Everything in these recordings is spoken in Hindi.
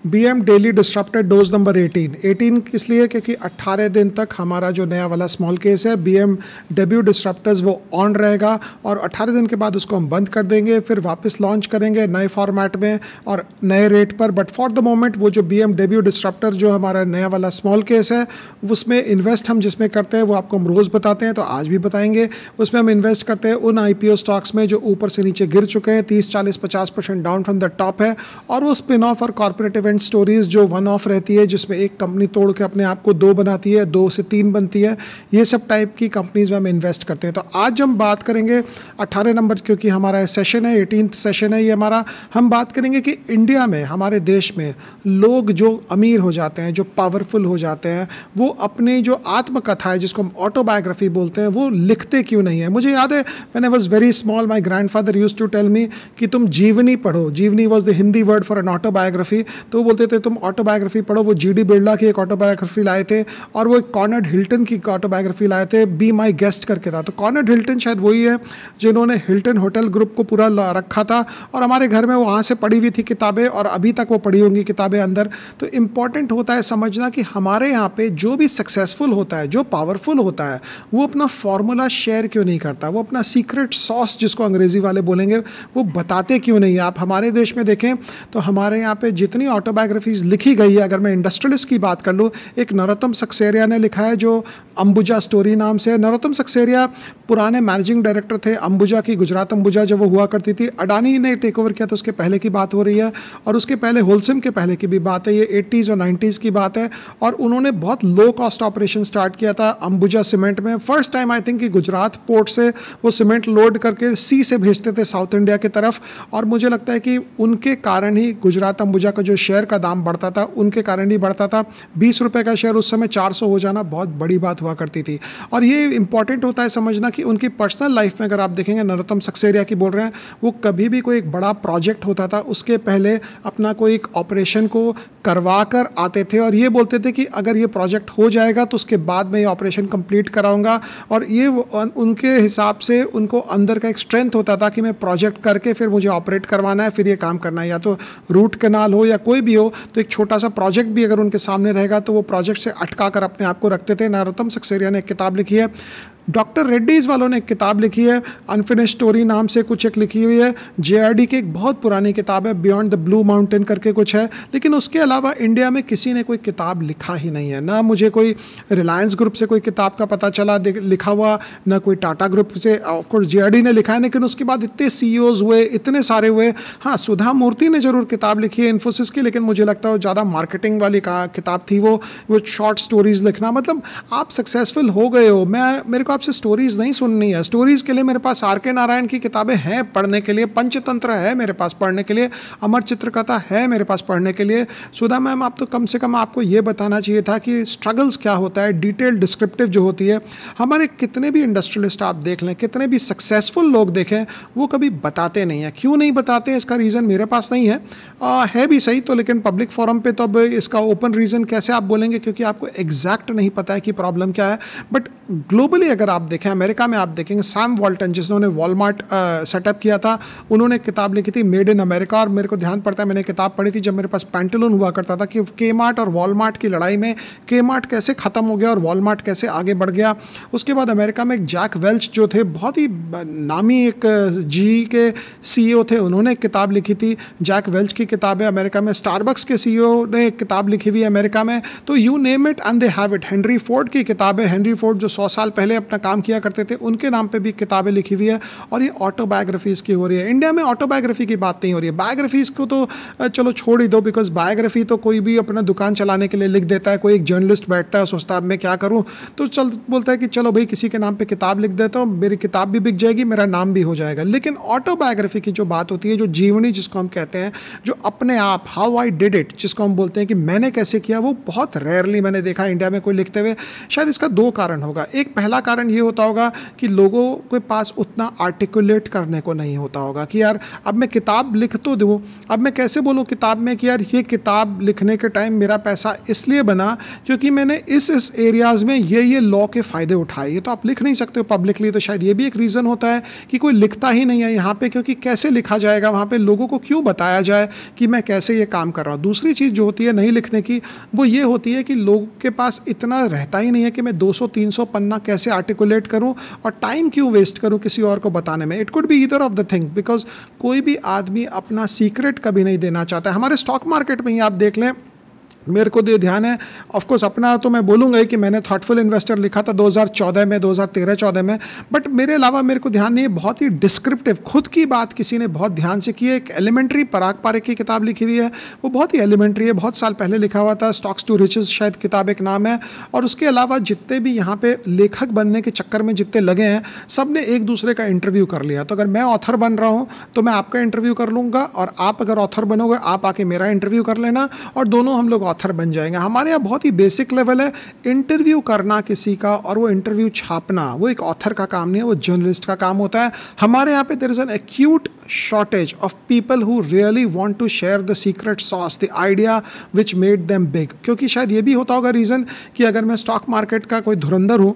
BM daily disrupted dose number 18 इसलिए क्योंकि 18 दिन तक हमारा जो नया वाला स्मॉल केस है BMW डिस्ट्रप्टर्स वो ऑन रहेगा और 18 दिन के बाद उसको हम बंद कर देंगे, फिर वापस लॉन्च करेंगे नए फॉर्मेट में और नए रेट पर। बट फॉर द मोमेंट वो जो BMW डिस्ट्रप्टर जो हमारा नया वाला स्मॉल केस है उसमें इन्वेस्ट हम जिसमें करते हैं वो आपको हम रोज़ बताते हैं, तो आज भी बताएंगे। उसमें हम इन्वेस्ट करते हैं उन IPO स्टॉक्स में जो ऊपर से नीचे गिर चुके हैं, 30, 40, 50% डाउन फ्रॉम द टॉप है, और वो स्पिन ऑफ और कॉर्पोरेट इवेंट स्टोरीज जो वन ऑफ रहती है जिसमें एक कंपनी तोड़ के अपने आप को 2 बनाती है, 2 से 3 बनती है, ये सब टाइप की कंपनीज में हम इन्वेस्ट करते हैं। तो आज हम बात करेंगे 18 नंबर, क्योंकि हमारा सेशन है 18th सेशन है ये हमारा। हम बात करेंगे कि इंडिया में, हमारे देश में लोग जो अमीर हो जाते हैं, जो पावरफुल हो जाते हैं, वो अपनी जो आत्मकथा है जिसको हम ऑटोबायोग्राफी बोलते हैं वो लिखते क्यों नहीं है। मुझे याद है when I was very small my grandfather used to tell me कि तुम जीवनी पढ़ो। Jeevani was the Hindi word for an autobiography. तो वो बोलते थे तुम ऑटोबायोग्राफी पढ़ो। वो GD बिरला की एक ऑटोबायोग्राफी लाए थे और वो एक कॉनर्ड हिल्टन की ऑटोबायोग्राफी लाए थे, बी माई गेस्ट करके था। तो कॉनर्ड हिल्टन शायद वही है जिन्होंने हिल्टन होटल ग्रुप को पूरा रखा था और हमारे घर में वो वहाँ से पढ़ी हुई थी किताबें और अभी तक वो पढ़ी होंगी किताबें अंदर। तो इम्पॉर्टेंट होता है समझना कि हमारे यहाँ पे जो भी सक्सेसफुल होता है, जो पावरफुल होता है, वो अपना फॉर्मूला शेयर क्यों नहीं करता, वो अपना सीक्रेट सॉस जिसको अंग्रेजी वाले बोलेंगे वो बताते क्यों नहीं है। आप हमारे देश में देखें तो हमारे यहाँ पे जितनी ऑटोबायोग्राफीज लिखी गई है, अगर मैं इंडस्ट्रियलिस्ट की बात कर लूँ, एक नरोत्तम सक्सेरिया ने लिखा है जो अंबुजा स्टोरी नाम से। नरोत्तम सक्सेरिया पुराने मैनेजिंग डायरेक्टर थे अंबुजा की, गुजरात अंबुजा जब वो हुआ करती थी। अडानी ने टेक ओवर किया तो उसके पहले की बात हो रही है, और उसके पहले होलसिम के पहले की भी बात है, ये 80s और 90s की बात है। और उन्होंने बहुत लो कॉस्ट ऑपरेशन स्टार्ट किया था अंबुजा सीमेंट में। फर्स्ट टाइम आई थिंक कि गुजरात पोर्ट से वो सीमेंट लोड करके सी से भेजते थे साउथ इंडिया की तरफ, और मुझे लगता है कि उनके कारण ही गुजरात अंबुजा का जो शेयर का दाम बढ़ता था, उनके कारण ही बढ़ता था। 20 रुपये का शेयर उस समय 400 हो जाना बहुत बड़ी बात हुआ करती थी। और ये इंपॉर्टेंट होता है समझना कि उनकी पर्सनल लाइफ में अगर आप देखेंगे, नरोत्तम सक्सेरिया की बोल रहे हैं, वो कभी भी कोई एक बड़ा प्रोजेक्ट होता था उसके पहले अपना कोई एक ऑपरेशन को करवा कर आते थे और ये बोलते थे कि अगर ये प्रोजेक्ट हो जाएगा तो उसके बाद मैं ये ऑपरेशन कंप्लीट कराऊंगा। और ये उनके हिसाब से उनको अंदर का एक स्ट्रेंथ होता था कि मैं प्रोजेक्ट करके फिर मुझे ऑपरेट करवाना है, फिर ये काम करना है, या तो रूट कैनाल हो या कोई भी हो, तो एक छोटा सा प्रोजेक्ट भी अगर उनके सामने रहेगा तो वो प्रोजेक्ट से अटका कर अपने आप को रखते थे। नरोत्तम सक्सेरिया ने एक किताब लिखी है, डॉक्टर रेड्डीज़ वालों ने एक किताब लिखी है, अनफिनिश्ड स्टोरी नाम से कुछ एक लिखी हुई है। JRD की एक बहुत पुरानी किताब है, बियॉन्ड द ब्लू माउंटेन करके कुछ है। लेकिन उसके अलावा इंडिया में किसी ने कोई किताब लिखा ही नहीं है। ना मुझे कोई रिलायंस ग्रुप से कोई किताब का पता चला लिखा हुआ, ना कोई टाटा ग्रुप से। ऑफकोर्स JRD ने लिखा है, लेकिन उसके बाद इतने CEOs हुए, इतने सारे हुए। हाँ, सुधा मूर्ति ने जरूर किताब लिखी है इन्फोसिस की, लेकिन मुझे लगता है वो ज़्यादा मार्केटिंग वाली किताब थी। वो शॉर्ट स्टोरीज लिखना, मतलब आप सक्सेसफुल हो गए हो, मेरे को आपसे स्टोरीज नहीं सुननी है। स्टोरीज के लिए मेरे पास RK नारायण की किताबें हैं पढ़ने के लिए, पंचतंत्र है मेरे पास पढ़ने के लिए, अमर चित्रकथा है मेरे पास पढ़ने के लिए। सुधा मैम, आप तो कम से कम आपको ये बताना चाहिए था कि स्ट्रगल्स क्या होता है, डिटेल डिस्क्रिप्टिव जो होती है। हमारे कितने भी इंडस्ट्रियलिस्ट आप देख लें, कितने भी सक्सेसफुल लोग देखें, वो कभी बताते नहीं हैं। क्यों नहीं बताते हैं इसका रीज़न मेरे पास नहीं है, है भी सही तो, लेकिन पब्लिक फोरम पे तो अब इसका ओपन रीज़न कैसे आप बोलेंगे, क्योंकि आपको एग्जैक्ट नहीं पता है कि प्रॉब्लम क्या है। बट ग्लोबली अगर आप देखें, अमेरिका में आप देखेंगे, सैम वॉल्टन जिन्होंने वॉलमार्ट सेटअप किया था, उन्होंने किताब लिखी थी मेड इन अमेरिका। और मेरे को ध्यान पड़ता है मैंने किताब पढ़ी थी जब मेरे पास पैंटलून हुआ करता था, कि Kmart और वॉलमार्ट की लड़ाई में Kmart कैसे ख़त्म हो गया और वॉलमार्ट कैसे आगे बढ़ गया। उसके बाद अमेरिका में एक जैक वेल्च जो थे, बहुत ही नामी एक GE के CEO थे, उन्होंने एक किताब लिखी थी, जैक वेल्च की किताब है। अमेरिका में स्टारबक्स के CEO ने एक किताब लिखी हुई है अमेरिका में। तो you name it and they have it. Henry Ford की किताब है, हेनरी फोर्ड जो 100 साल पहले अपना काम किया करते थे, उनके नाम पे भी किताबें लिखी हुई है। और ये ऑटोबायोग्राफीज़ की हो रही है। इंडिया में ऑटोबायोग्राफी की बात नहीं हो रही है। बायोग्राफीज़ को तो चलो छोड़ ही दो, बिकॉज बायोग्राफी तो कोई भी अपना दुकान चलाने के लिए लिख देता है। कोई एक जर्नलिस्ट बैठता है, सोचता है मैं क्या करूँ, तो बोलता है कि चलो भाई किसी के नाम पे किताब लिख देता हूँ, मेरी किताब भी बिक जाएगी, मेरा नाम भी हो जाएगा। लेकिन ऑटोबायोग्राफी की जो बात होती है, जो जीवनी जिसको हम कहते हैं, जो अपने आप हाउ आई डिड इट जिसको हम बोलते हैं कि मैंने कैसे किया, वो बहुत रेयरली मैंने देखा इंडिया में कोई लिखते हुए। शायद इसका 2 कारण होगा। एक पहला कारण ये होता होगा कि लोगों के पास उतना आर्टिकुलेट करने को नहीं होता होगा कि यार अब मैं किताब लिख तो दूँ, अब मैं कैसे बोलूँ किताब में कि यार ये किताब लिखने के टाइम मेरा पैसा इसलिए बना क्योंकि मैंने इस एरियाज़ में ये लॉ के फ़ायदे उठाए। ये तो आप लिख नहीं सकते हो पब्लिकली। तो शायद ये भी एक रीज़न होता है कि कोई लिखता ही नहीं है यहाँ पे, क्योंकि कैसे लिखा जाएगा वहाँ पे, लोगों को क्यों बताया जाए कि मैं कैसे ये काम काम कर रहा हूँ। दूसरी चीज़ जो होती है नहीं लिखने की, वो ये होती है कि लोगों के पास इतना रहता ही नहीं है कि मैं 200-300 पन्ना कैसे आर्टिकुलेट करूँ और टाइम क्यों वेस्ट करूँ किसी और को बताने में। It could be either of the thing, because कोई भी आदमी अपना सीक्रेट कभी नहीं देना चाहता है। हमारे स्टॉक मार्केट में ही आप देख लें, मेरे को तो ध्यान है, ऑफ कोर्स अपना तो मैं बोलूँगा ही कि मैंने थॉटफुल इन्वेस्टर लिखा था 2014 में, 2013-14 में, बट मेरे अलावा मेरे को ध्यान नहीं है। बहुत ही डिस्क्रिप्टिव, खुद की बात किसी ने बहुत ध्यान से की है। एक एलिमेंट्री पराग पारेख की किताब लिखी हुई है, वो बहुत ही एलिमेंट्री है, बहुत साल पहले लिखा हुआ था, स्टॉक्स टू रिचेस शायद किताब एक नाम है। और उसके अलावा जितने भी यहाँ पे लेखक बनने के चक्कर में जितने लगे हैं, सब ने एक दूसरे का इंटरव्यू कर लिया। तो अगर मैं ऑथर बन रहा हूँ तो मैं आपका इंटरव्यू कर लूँगा, और आप अगर ऑथर बनोगे आप आके मेरा इंटरव्यू कर लेना, और दोनों हम लोग ऑथर बन जाएंगे। हमारे यहाँ बहुत ही बेसिक लेवल है इंटरव्यू करना किसी का, और वो इंटरव्यू छापना वो एक ऑथर का काम नहीं है, वो जर्नलिस्ट का काम होता है। हमारे यहाँ पे there is an acute shortage of people who really want to share the secret sauce, the idea which made them big. क्योंकि शायद ये भी होता होगा रीज़न कि अगर मैं स्टॉक मार्केट का कोई धुरंधर हूँ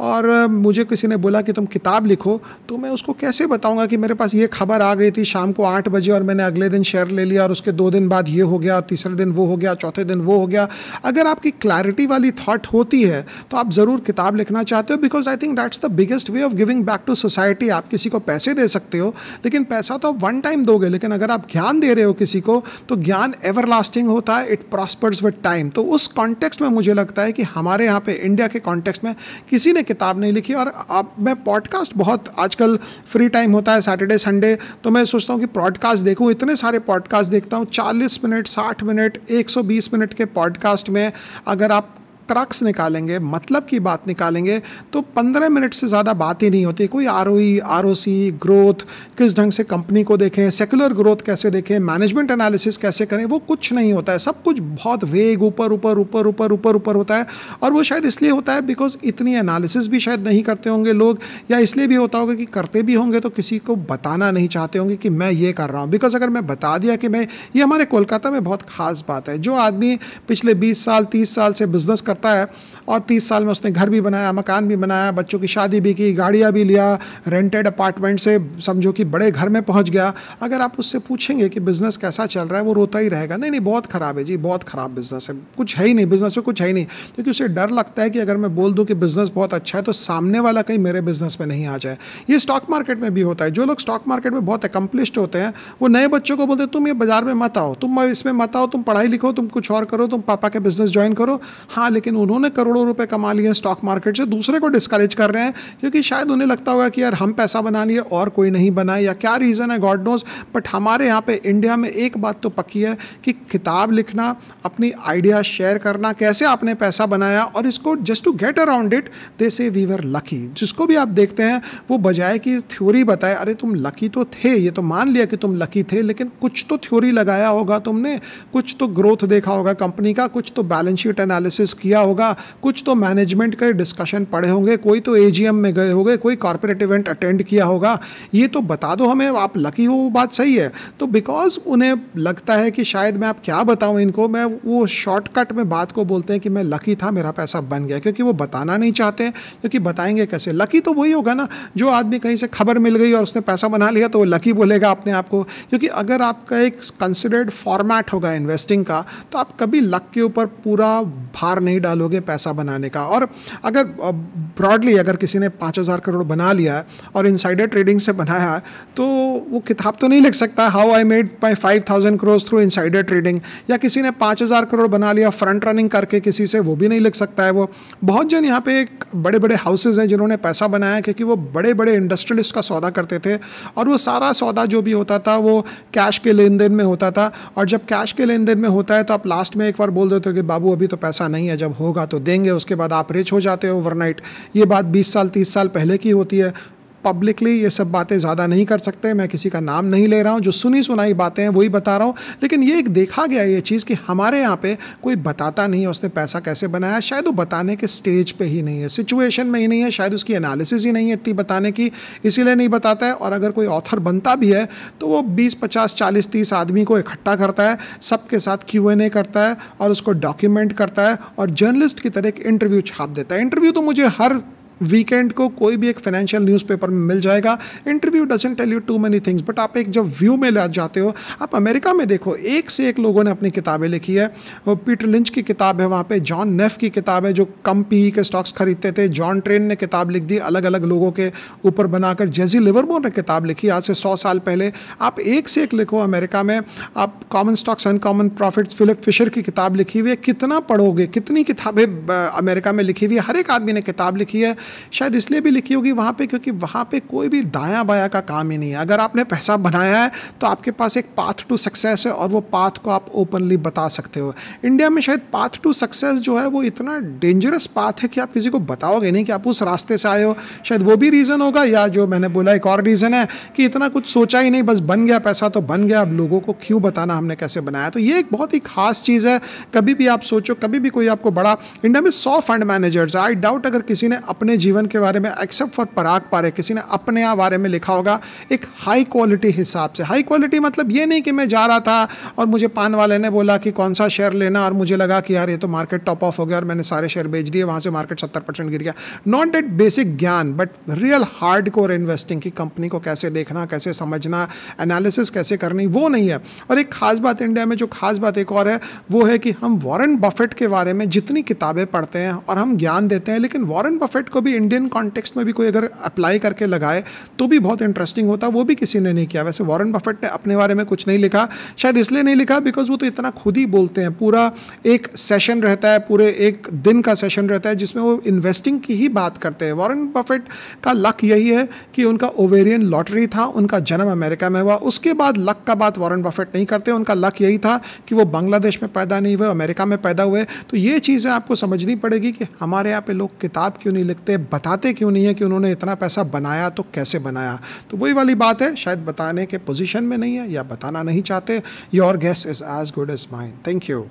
और मुझे किसी ने बोला कि तुम किताब लिखो, तो मैं उसको कैसे बताऊंगा कि मेरे पास ये खबर आ गई थी शाम को 8 बजे और मैंने अगले दिन शेयर ले लिया, और उसके 2 दिन बाद ये हो गया, और तीसरे दिन वो हो गया, चौथे दिन वो हो गया। अगर आपकी क्लैरिटी वाली थॉट होती है तो आप ज़रूर किताब लिखना चाहते हो, because I think that's the biggest way of giving back to society. आप किसी को पैसे दे सकते हो, लेकिन पैसा तो आप वन टाइम दोगे, लेकिन अगर आप ज्ञान दे रहे हो किसी को, तो ज्ञान एवर लास्टिंग होता है, इट प्रॉस्पर्स विद टाइम। तो उस कॉन्टेक्स्ट में मुझे लगता है कि हमारे यहाँ पे इंडिया के कॉन्टेक्स्ट में किसी ने किताब नहीं लिखी। और अब मैं पॉडकास्ट, बहुत आजकल फ्री टाइम होता है सैटरडे संडे, तो मैं सोचता हूँ कि पॉडकास्ट देखूँ। इतने सारे पॉडकास्ट देखता हूँ, 40 मिनट, 60 मिनट, 120 मिनट के पॉडकास्ट में अगर आप क्रक्स निकालेंगे, मतलब की बात निकालेंगे, तो 15 मिनट से ज़्यादा बात ही नहीं होती। कोई आरओई, आरओसी, ग्रोथ, किस ढंग से कंपनी को देखें, सेकुलर ग्रोथ कैसे देखें, मैनेजमेंट एनालिसिस कैसे करें, वो कुछ नहीं होता है। सब कुछ बहुत वेग ऊपर ऊपर ऊपर ऊपर ऊपर ऊपर होता है। और वो शायद इसलिए होता है बिकॉज इतनी एनालिसिस भी शायद नहीं करते होंगे लोग, या इसलिए भी होता होगा कि करते भी होंगे तो किसी को बताना नहीं चाहते होंगे कि मैं ये कर रहा हूँ। बिकॉज अगर मैं बता दिया कि मैं, ये हमारे कोलकाता में बहुत खास बात है, जो आदमी पिछले 20 साल 30 साल से बिजनेस करता है और 30 साल में उसने घर भी बनाया, मकान भी बनाया, बच्चों की शादी भी की, गाड़ियाँ भी लिया, रेंटेड अपार्टमेंट से समझो कि बड़े घर में पहुँच गया, अगर आप उससे पूछेंगे कि बिज़नेस कैसा चल रहा है, वो रोता ही रहेगा, नहीं नहीं बहुत ख़राब है जी, बहुत ख़राब बिज़नेस है, कुछ है ही नहीं, बिज़नेस में कुछ है ही नहीं। क्योंकि उसे डर लगता है कि अगर मैं बोल दूँ कि बिज़नेस बहुत अच्छा है तो सामने वाला कहीं मेरे बिज़नेस में नहीं आ जाए। ये स्टॉक मार्केट में भी होता है। जो लोग स्टॉक मार्केट में बहुत अकम्पलिश्ड होते हैं, वो नए बच्चों को बोलते हैं तुम ये बाज़ार में मत आओ, तुम इसमें मत आओ, तुम पढ़ाई लिखो, तुम कुछ और करो, तुम पापा के बिज़नेस ज्वाइन करो। हाँ, लेकिन उन्होंने करोड़ों रुपए कमा लिए स्टॉक मार्केट से, दूसरे को डिस्करेज कर रहे हैं क्योंकि शायद उन्हें लगता होगा कि यार हम पैसा बना लिए और कोई नहीं बनाए, या क्या रीज़न है, गॉड नोज। बट हमारे यहाँ पे इंडिया में एक बात तो पक्की है कि किताब लिखना, अपनी आइडिया शेयर करना, कैसे आपने पैसा बनाया, और इसको just to get around it they say we were lucky. जिसको भी आप देखते हैं वो बजाय कि थ्योरी बताए, अरे तुम लकी तो थे, ये तो मान लिया कि तुम लकी थे, लेकिन कुछ तो थ्योरी लगाया होगा तुमने, कुछ तो ग्रोथ देखा होगा कंपनी का, कुछ तो बैलेंस शीट एनालिसिस किया होगा, कुछ तो मैनेजमेंट के डिस्कशन पढ़े होंगे, कोई तो एजीएम में गए होंगे, कोई कॉर्पोरेट इवेंट अटेंड किया होगा। ये तो बता दो हमें, आप लकी हो, वो बात सही है। तो बिकॉज उन्हें लगता है कि शायद मैं आप क्या बताऊं इनको, मैं वो शॉर्टकट में बात को बोलते हैं कि मैं लकी था, मेरा पैसा बन गया, क्योंकि वो बताना नहीं चाहते हैं। क्योंकि बताएंगे कैसे? लकी तो वही होगा ना जो आदमी कहीं से खबर मिल गई और उसने पैसा बना लिया तो वो लकी बोलेगा अपने आप को। क्योंकि अगर आपका एक कंसिडर्ड फॉर्मेट होगा इन्वेस्टिंग का, तो आप कभी लक के ऊपर पूरा भार नहीं डालोगे पैसा बनाने का। और अगर ब्रॉडली अगर किसी ने 5,000 करोड़ बना लिया है और इनसाइडर ट्रेडिंग से बनाया है, तो वो किताब तो नहीं लिख सकता how I made my 5,000 crore through insider trading. या किसी ने 5,000 करोड़ बना लिया फ्रंट रनिंग करके किसी से, वो भी नहीं लिख सकता है। वो बहुत जन यहाँ पे एक बड़े बड़े हाउसेज हैं जिन्होंने पैसा बनाया क्योंकि वो बड़े बड़े इंडस्ट्रियलिस्ट का सौदा करते थे, और वो सारा सौदा जो भी होता था वो कैश के लेन देन में होता था। और जब कैश के लेन देन में होता है तो आप लास्ट में एक बार बोल देते हो कि बाबू अभी तो पैसा नहीं है, जब होगा तो देंगे, उसके बाद आप रिच हो जाते हो ओवरनाइट। ये बात 20 साल 30 साल पहले की होती है। पब्लिकली ये सब बातें ज़्यादा नहीं कर सकते, मैं किसी का नाम नहीं ले रहा हूँ, जो सुनी सुनाई बातें हैं वही बता रहा हूँ। लेकिन ये एक देखा गया ये चीज़ कि हमारे यहाँ पे कोई बताता नहीं है उसने पैसा कैसे बनाया। शायद वो बताने के स्टेज पे ही नहीं है, सिचुएशन में ही नहीं है, शायद उसकी एनालिसिस ही नहीं है इतनी बताने की, इसीलिए नहीं बताता है। और अगर कोई ऑथर बनता भी है तो वो 20 50 40 30 आदमी को इकट्ठा करता है, सबके साथ Q&A करता है और उसको डॉक्यूमेंट करता है, और जर्नलिस्ट की तरह एक इंटरव्यू छाप देता है। इंटरव्यू तो मुझे हर वीकेंड को कोई भी एक फाइनेंशियल न्यूज़पेपर में मिल जाएगा। Interview doesn't tell you too many things, but आप एक जब व्यू में ले जाते हो, आप अमेरिका में देखो एक से एक लोगों ने अपनी किताबें लिखी है। वो पीटर लिंच की किताब है, वहाँ पे जॉन नेफ की किताब है जो कम पीई के स्टॉक्स खरीदते थे, जॉन ट्रेन ने किताब लिख दी अलग अलग लोगों के ऊपर बनाकर, जेजी लिवरमोर ने किताब लिखी आज से 100 साल पहले। आप एक से एक लिखो अमेरिका में, आप common stocks uncommon profits Philip Fisher की किताब लिखी हुई है, कितना पढ़ोगे, कितनी किताबें अमेरिका में लिखी हुई है, हर एक आदमी ने किताब लिखी है। शायद इसलिए भी लिखी होगी वहाँ पे क्योंकि वहाँ पे कोई भी दायां बायां का काम ही नहीं है। अगर आपने पैसा बनाया है तो आपके पास एक पाथ टू सक्सेस है और वो पाथ को आप ओपनली बता सकते हो। इंडिया में शायद पाथ टू सक्सेस जो है वो इतना डेंजरस पाथ है कि आप किसी को बताओगे नहीं कि आप उस रास्ते से आए हो। शायद वो भी रीज़न होगा, या जो मैंने बोला एक और रीज़न है कि इतना कुछ सोचा ही नहीं, बस बन गया पैसा तो बन गया, अब लोगों को क्यों बताना हमने कैसे बनाया। तो ये एक बहुत ही खास चीज़ है। कभी भी आप सोचो, कभी भी कोई आपको बड़ा, इंडिया में 100 फंड मैनेजर्स, आई डाउट अगर किसी ने अपने जीवन के बारे में एक्सेप्ट फॉर पराग पारे किसी ने अपने बारे में लिखा होगा एक हाई क्वालिटी हिसाब से। हाई क्वालिटी मतलब ये नहीं कि मैं जा रहा था और मुझे पान वाले ने बोला कि कौन सा शेयर लेना और मुझे लगा कि यार ये तो मार्केट टॉप ऑफ हो गया और मैंने सारे शेयर बेच दिए, वहाँ से मार्केट 70% गिर गया। नॉट दैट बेसिक ज्ञान, but real hard core investing की कंपनी को कैसे देखना, कैसे समझना, एनालिसिस कैसे करनी, वो नहीं है। और एक खास बात इंडिया में, जो खास बात एक और है, वो है कि हम वॉरेन बफेट के बारे में जितनी किताबें पढ़ते हैं और हम ज्ञान देते हैं, लेकिन वॉरेन बफेट को भी इंडियन कॉन्टेक्स्ट में भी कोई अगर अप्लाई करके लगाए तो भी बहुत इंटरेस्टिंग होता। वो भी किसी ने नहीं किया। वैसे वॉरेन बफेट ने अपने बारे में कुछ नहीं लिखा, शायद इसलिए नहीं लिखा बिकॉज वो तो इतना खुद ही बोलते हैं। पूरा एक सेशन रहता है, पूरे एक दिन का सेशन रहता है जिसमें वो इन्वेस्टिंग की ही बात करते हैं। वॉरेन बफेट का लक यही है कि उनका ओवेरियन लॉटरी था, उनका जन्म अमेरिका में हुआ, उसके बाद लक का बात वॉरेन बफेट नहीं करते। उनका लक यही था कि वो बांग्लादेश में पैदा नहीं हुए, अमेरिका में पैदा हुए। तो ये चीज़ें आपको समझनी पड़ेगी कि हमारे यहाँ पे लोग किताब क्यों नहीं लिखते, बताते क्यों नहीं है कि उन्होंने इतना पैसा बनाया तो कैसे बनाया। तो वही वाली बात है, शायद बताने के पोजीशन में नहीं है या बताना नहीं चाहते। Your guess is as good as mine. Thank you.